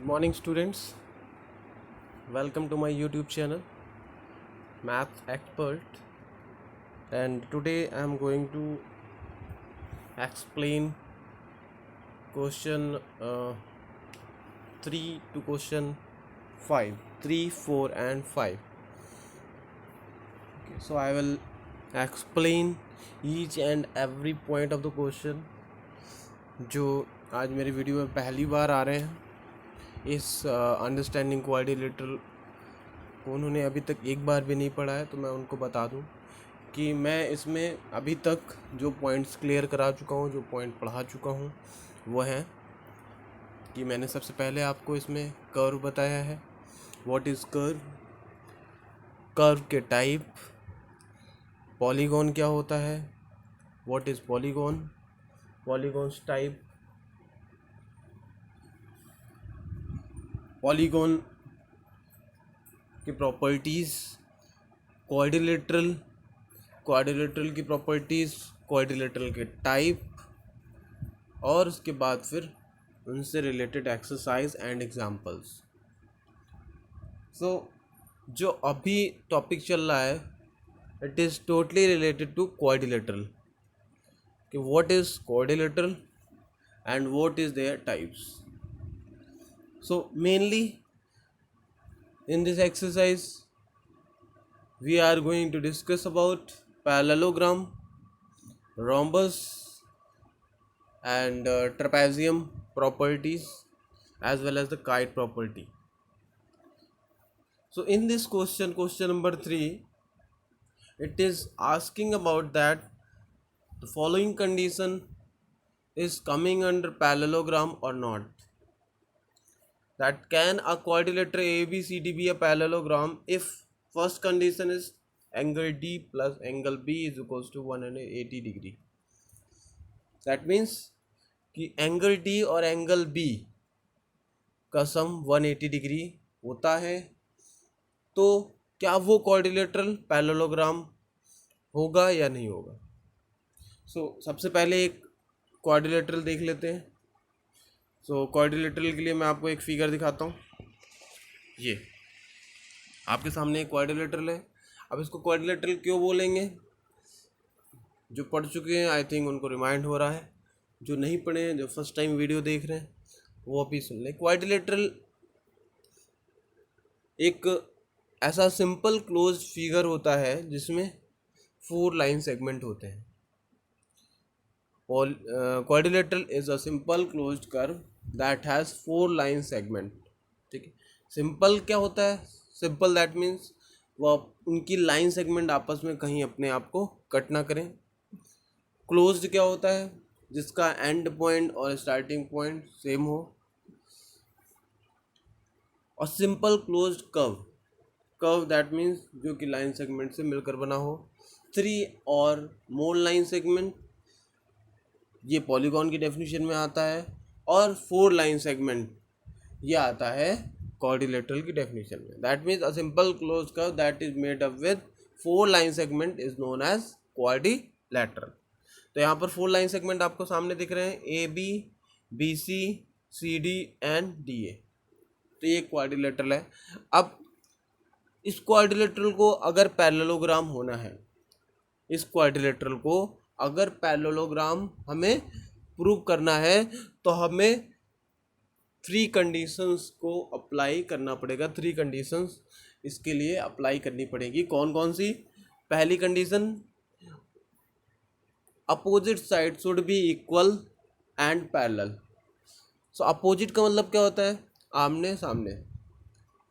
morning, students. Welcome to my YouTube channel, Math Expert. And today I am going to explain question 3 to question 5, 3, 4, and 5. Okay, so I will explain each and every point of the question जो आज मेरी video में पहली बार आ रहे हैं इस understanding quadrilateral को उन्होंने अभी तक एक बार भी नहीं पढ़ा है, तो मैं उनको बता दूं कि मैं इसमें अभी तक जो पॉइंट्स क्लियर करा चुका हूं, जो पॉइंट पढ़ा चुका हूं, वो हैं कि मैंने सबसे पहले आपको इसमें कर्व बताया है, व्हाट इज़ कर्व, कर्व के टाइप, पॉलीगॉन क्या होता है, what is polygon, polygons type, polygon की प्रॉपर्टीज़, क्वाड्रिलेटरल, क्वाड्रिलेटरल की प्रॉपर्टीज़, क्वाड्रिलेटरल के टाइप, और उसके बाद फिर उनसे related exercise and examples. So जो अभी टॉपिक चल रहा है it is totally related to quadrilateral, कि what is quadrilateral and what is their types. So mainly in this exercise we are going to discuss about parallelogram, rhombus and trapezium properties as well as the kite property. So in this question number 3, it is asking about that the following condition is coming under parallelogram or not. That can a quadrilateral ABCD be a parallelogram if first condition is angle D plus angle B is equals to 180 degree. That means कि angle D और angle B का सम 180 degree होता है, तो क्या वो quadrilateral parallelogram होगा या नहीं होगा। सबसे पहले एक क्वाड्रिलेटरल देख लेते हैं। क्वाड्रिलेटरल के लिए मैं आपको एक फिगर दिखाता हूँ। ये आपके सामने एक क्वाड्रिलेटरल है। अब इसको क्वाड्रिलेटरल क्यों बोलेंगे, जो पढ़ चुके हैं आई थिंक उनको रिमाइंड हो रहा है, जो नहीं पढ़े हैं, जो फर्स्ट टाइम वीडियो देख रहे हैं वो अभी सुन लें। क्वाड्रिलेटरल एक ऐसा सिंपल क्लोज फिगर होता है जिसमें 4 लाइन सेगमेंट होते हैं। Quadrilateral is a simple closed curve that has 4 line segment. ठीक है, सिंपल क्या होता है, सिंपल दैट मीन्स वह उनकी लाइन सेगमेंट आपस में कहीं अपने आप को कट ना करें। क्लोज्ड क्या होता है, जिसका एंड पॉइंट और स्टार्टिंग पॉइंट सेम हो। और simple closed curve, curve that means जो कि लाइन सेगमेंट से मिलकर बना हो। 3 और मोर लाइन सेगमेंट, ये पॉलीगॉन की डेफिनेशन में आता है, और 4 लाइन सेगमेंट ये आता है क्वाड्रिलेटरल की डेफिनेशन में। That means a simple close curve that is made up with 4 line segment is known as quadrilateral. तो यहाँ पर 4 लाइन सेगमेंट आपको सामने दिख रहे हैं, A B, B C, C D and D A. तो ये क्वाड्रिलेटरल है। अब इस क्वाड्रिलेटरल को अगर पैरेललोग्राम होना है, इस क्वाड्रिलेटरल को अगर पैरेललोग्राम हमें प्रूव करना है, तो हमें 3 कंडीशंस को अप्लाई करना पड़ेगा। 3 कंडीशंस इसके लिए अप्लाई करनी पड़ेगी। कौन कौन सी? पहली condition, opposite side should be equal and parallel. Opposite का मतलब क्या होता है, आमने सामने।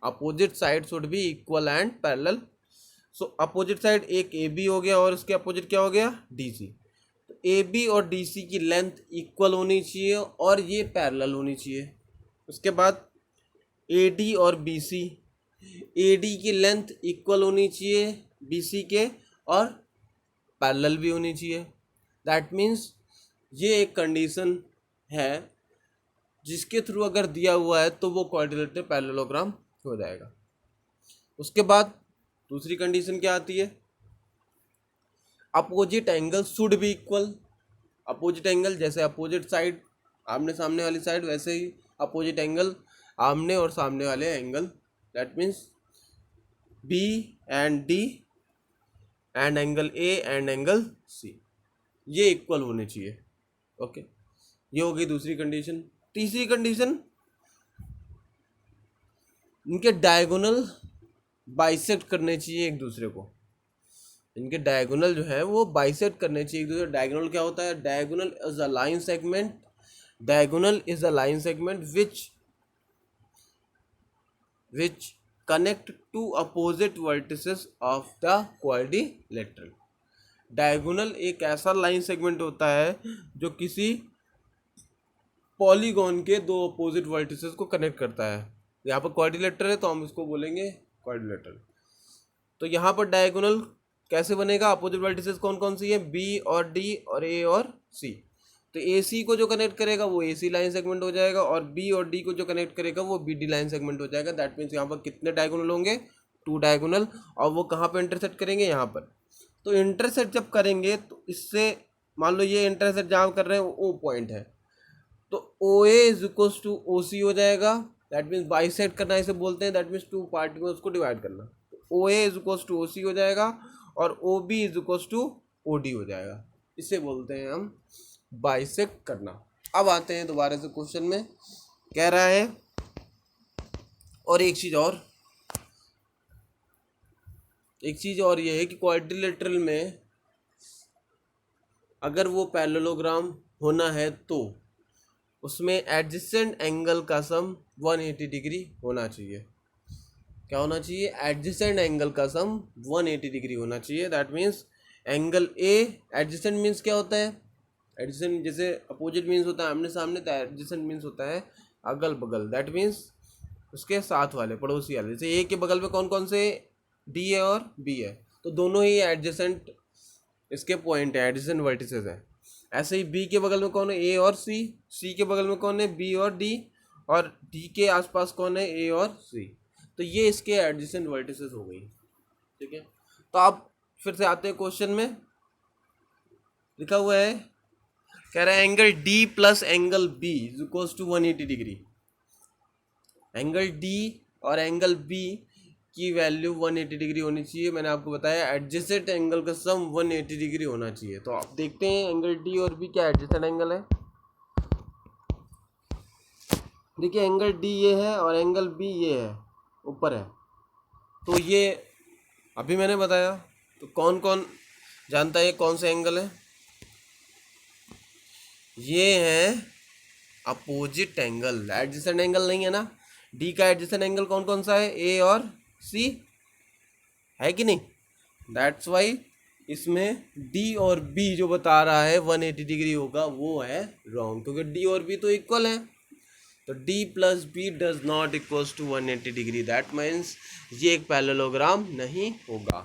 Opposite side should be equal and parallel. Opposite side एक ए बी हो गया और इसके अपोजिट क्या हो गया, डी सी। तो ए बी और डी सी की लेंथ इक्वल होनी चाहिए और ये पैरेलल होनी चाहिए। उसके बाद ए डी और बी सी, ए डी की लेंथ इक्वल होनी चाहिए बी सी के और पैरेलल भी होनी चाहिए। दैट मीन्स ये एक कंडीशन है जिसके थ्रू अगर दिया हुआ है तो वो क्वाड्रिलेटरल पैरेललोग्राम हो जाएगा। उसके बाद दूसरी कंडीशन क्या आती है, opposite angle should be equal. Opposite angle जैसे अपोजिट साइड, आमने सामने वाली साइड, वैसे ही अपोजिट एंगल आमने और सामने वाले angle, that means B and D and angle A and angle C, ये इक्वल होने चाहिए। ओके, ये हो गई दूसरी कंडीशन। तीसरी कंडीशन, इनके डायगोनल बाइसेक्ट करने चाहिए एक दूसरे को। इनके डायगोनल जो है वो बाइसेक्ट करने चाहिए एक दूसरे। डायगोनल क्या होता है? Diagonal is a line segment, diagonal is a line segment which connect two opposite vertices of the quadrilateral। Diagonal एक ऐसा लाइन सेगमेंट होता है जो किसी पॉलीगॉन के दो अपोजिट वर्टिसेस को कनेक्ट करता है। यहाँ पर क्वाड्रिलेटरल है तो हम इसको बोलेंगे क्वाड्रिलेटरल। तो यहाँ पर डायगोनल कैसे बनेगा? अपोजिट वर्टिसेस कौन कौन सी है? बी और डी और ए और सी। तो ए सी को जो कनेक्ट करेगा वो ए सी लाइन सेगमेंट हो जाएगा, और बी और डी को जो कनेक्ट करेगा वो बी डी लाइन सेगमेंट हो जाएगा। दैट मीन्स यहाँ पर कितने डायगोनल होंगे? 2 डायगोनल। और वो कहाँ पे इंटरसेक्ट करेंगे? यहाँ पर। तो इंटरसेक्ट जब करेंगे तो इससे मान लो ये इंटरसेक्ट जहाँ कर रहे हैं वो ओ पॉइंट है, तो ओ A is equals to O C हो जाएगा। दैट मीन्स बाइसेक्ट करना इसे बोलते हैं, दैट मीन्स 2 पार्ट में उसको डिवाइड करना। O A is equals to O C हो जाएगा और O B is equals to O D हो जाएगा। इसे बोलते हैं हम बाइसेक्ट करना। अब आते हैं दोबारा से क्वेश्चन में, कह रहा है और एक चीज़ और ये है कि क्वाड्रिलेटरल में अगर वो पैरेललोग्राम होना है तो उसमें एडजेसेंट एंगल का सम 180 डिग्री होना चाहिए। क्या होना चाहिए? एडजेसेंट एंगल का सम 180 डिग्री होना चाहिए। That means angle A, adjacent means क्या होता है? एडजेसेंट जैसे अपोजिट मीन्स होता है आमने सामने, तो एडजेसेंट मीन्स होता है अगल बगल। दैट मीन्स उसके साथ वाले, पड़ोसी वाले। जैसे ए के बगल में कौन कौन से? डी है और बी है, तो दोनों ही एडजेसेंट इसके पॉइंट है, एडजेसेंट वर्टिसेस है। ऐसे ही बी के बगल में कौन है? ए और सी। सी के बगल में कौन है? बी और डी। और डी के आसपास कौन है? ए और सी। तो ये इसके एडजेसेंट वर्टिसेस हो गई। ठीक है, तो आप फिर से आते हैं क्वेश्चन में। लिखा हुआ है, कह रहा है angle D plus angle B is equals to 180 degree. Angle D और एंगल बी की वैल्यू 180 डिग्री होनी चाहिए। मैंने आपको बताया एडजेसेंट एंगल का सम 180 डिग्री होना चाहिए। तो आप देखते हैं एंगल डी और बी क्या एडजेसेंट एंगल है। देखिए एंगल डी ये है और एंगल बी ये है, ऊपर है। तो ये अभी मैंने बताया। तो कौन कौन जानता है ये कौन सा एंगल है? ये है अपोजिट एंगल, एडजेसेंट एंगल नहीं है ना। डी का एडजेसेंट एंगल कौन कौन सा है? ए और सी है कि नहीं? दैट्स वाई इसमें डी और बी जो बता रहा है 180 डिग्री होगा वो है रॉन्ग, क्योंकि डी और बी तो इक्वल है। तो D plus B does not equals to 180 degree. That means ये एक पैरेललोग्राम नहीं होगा।